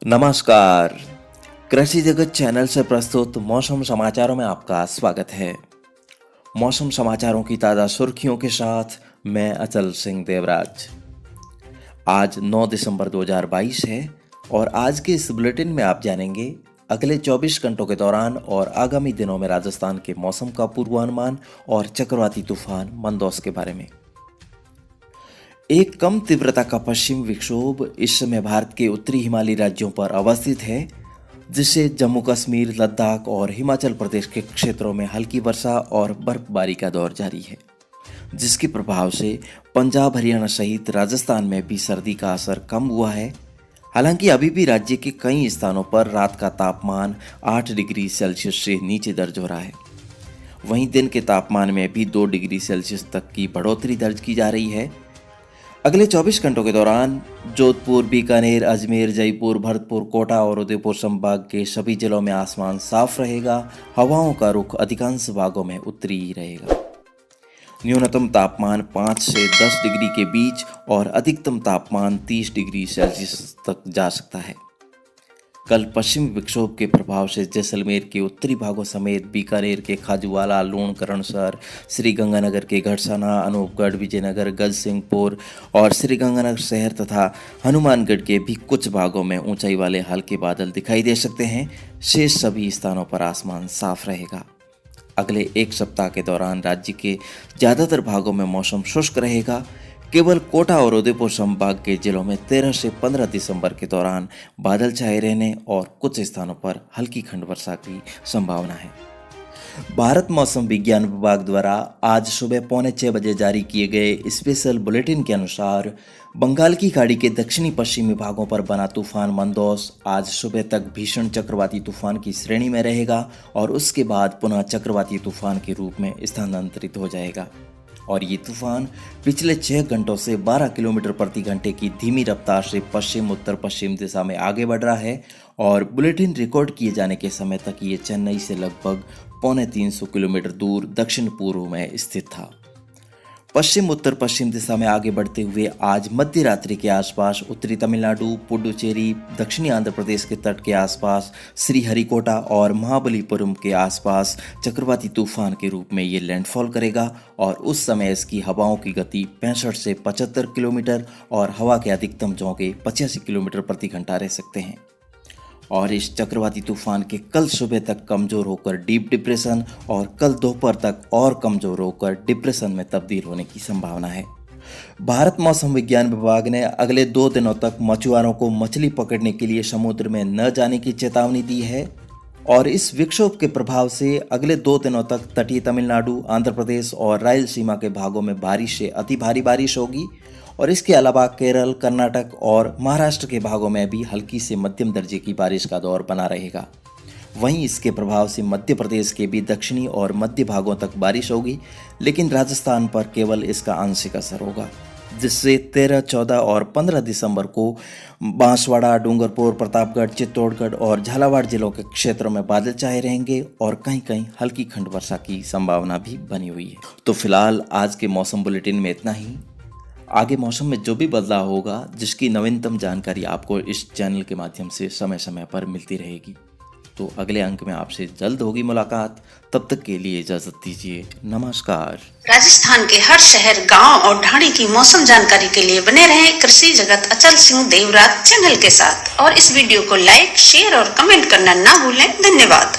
नमस्कार। कृषि जगत चैनल से प्रस्तुत मौसम समाचारों में आपका स्वागत है। मौसम समाचारों की ताज़ा सुर्खियों के साथ मैं अचल सिंह देवराज। आज 9 दिसंबर 2022 है और आज के इस बुलेटिन में आप जानेंगे अगले 24 घंटों के दौरान और आगामी दिनों में राजस्थान के मौसम का पूर्वानुमान और चक्रवाती तूफान मंदौस के बारे में। एक कम तीव्रता का पश्चिम विक्षोभ इस समय भारत के उत्तरी हिमालयी राज्यों पर अवस्थित है, जिससे जम्मू कश्मीर, लद्दाख और हिमाचल प्रदेश के क्षेत्रों में हल्की वर्षा और बर्फबारी का दौर जारी है, जिसके प्रभाव से पंजाब, हरियाणा सहित राजस्थान में भी सर्दी का असर कम हुआ है। हालांकि अभी भी राज्य के कई स्थानों पर रात का तापमान 8 डिग्री सेल्सियस से नीचे दर्ज हो रहा है। वहीं दिन के तापमान में भी 2 डिग्री सेल्सियस तक की बढ़ोतरी दर्ज की जा रही है। अगले 24 घंटों के दौरान जोधपुर, बीकानेर, अजमेर, जयपुर, भरतपुर, कोटा और उदयपुर संभाग के सभी जिलों में आसमान साफ रहेगा। हवाओं का रुख अधिकांश भागों में उत्तरी ही रहेगा। न्यूनतम तापमान 5 से 10 डिग्री के बीच और अधिकतम तापमान 30 डिग्री सेल्सियस तक जा सकता है। कल पश्चिमी विक्षोभ के प्रभाव से जैसलमेर के उत्तरी भागों समेत बीकानेर के खाजूवाला, लूण, करणसर, श्रीगंगानगर के घड़साना, अनूपगढ़, विजयनगर, गजसिंहपुर और श्रीगंगानगर शहर तथा हनुमानगढ़ के भी कुछ भागों में ऊंचाई वाले हल्के बादल दिखाई दे सकते हैं। शेष सभी स्थानों पर आसमान साफ रहेगा। अगले एक सप्ताह के दौरान राज्य के ज़्यादातर भागों में मौसम शुष्क रहेगा। केवल कोटा और उदयपुर संभाग के जिलों में 13 से 15 दिसंबर के दौरान बादल छाए रहने और कुछ स्थानों पर हल्की खंड वर्षा की संभावना है। भारत मौसम विज्ञान विभाग द्वारा आज सुबह 5:45 बजे जारी किए गए स्पेशल बुलेटिन के अनुसार बंगाल की खाड़ी के दक्षिणी पश्चिमी भागों पर बना तूफान मंदौस आज सुबह तक भीषण चक्रवाती तूफान की श्रेणी में रहेगा और उसके बाद पुनः चक्रवाती तूफान के रूप में स्थानांतरित हो जाएगा। और ये तूफान पिछले 6 घंटों से 12 किलोमीटर प्रति घंटे की धीमी रफ्तार से पश्चिम उत्तर पश्चिम दिशा में आगे बढ़ रहा है और बुलेटिन रिकॉर्ड किए जाने के समय तक ये चेन्नई से लगभग 350 किलोमीटर दूर दक्षिण पूर्व में स्थित था। पश्चिम उत्तर पश्चिम दिशा में आगे बढ़ते हुए आज मध्य रात्रि के आसपास उत्तरी तमिलनाडु, पुडुचेरी, दक्षिणी आंध्र प्रदेश के तट के आसपास, श्रीहरिकोटा और महाबलीपुरम के आसपास चक्रवाती तूफान के रूप में ये लैंडफॉल करेगा और उस समय इसकी हवाओं की गति 65 से 75 किलोमीटर और हवा के अधिकतम झोंके 85 किलोमीटर प्रति घंटा रह सकते हैं। और इस चक्रवाती तूफान के कल सुबह तक कमज़ोर होकर डीप डिप्रेशन और कल दोपहर तक और कमज़ोर होकर डिप्रेशन में तब्दील होने की संभावना है। भारत मौसम विज्ञान विभाग ने अगले 2 दिनों तक मछुआरों को मछली पकड़ने के लिए समुद्र में न जाने की चेतावनी दी है और इस विक्षोभ के प्रभाव से अगले 2 दिनों तक तटीय तमिलनाडु, आंध्र प्रदेश और रायलसीमा के भागों में भारी से अति भारी बारिश होगी और इसके अलावा केरल, कर्नाटक और महाराष्ट्र के भागों में भी हल्की से मध्यम दर्जे की बारिश का दौर बना रहेगा। वहीं इसके प्रभाव से मध्य प्रदेश के भी दक्षिणी और मध्य भागों तक बारिश होगी, लेकिन राजस्थान पर केवल इसका आंशिक असर होगा, जिससे 13, 14 और 15 दिसंबर को बांसवाड़ा, डूंगरपुर, प्रतापगढ़, चित्तौड़गढ़ और झालावाड़ जिलों के क्षेत्रों में बादल छाए रहेंगे और कहीं कहीं हल्की खंड वर्षा की संभावना भी बनी हुई है। तो फिलहाल आज के मौसम बुलेटिन में इतना ही। आगे मौसम में जो भी बदलाव होगा, जिसकी नवीनतम जानकारी आपको इस चैनल के माध्यम से समय समय पर मिलती रहेगी। तो अगले अंक में आपसे जल्द होगी मुलाकात। तब तक के लिए इजाजत दीजिए। नमस्कार। राजस्थान के हर शहर, गांव और ढाणी की मौसम जानकारी के लिए बने रहें कृषि जगत अचल सिंह देवराज चैनल के साथ और इस वीडियो को लाइक, शेयर और कमेंट करना ना भूलें। धन्यवाद।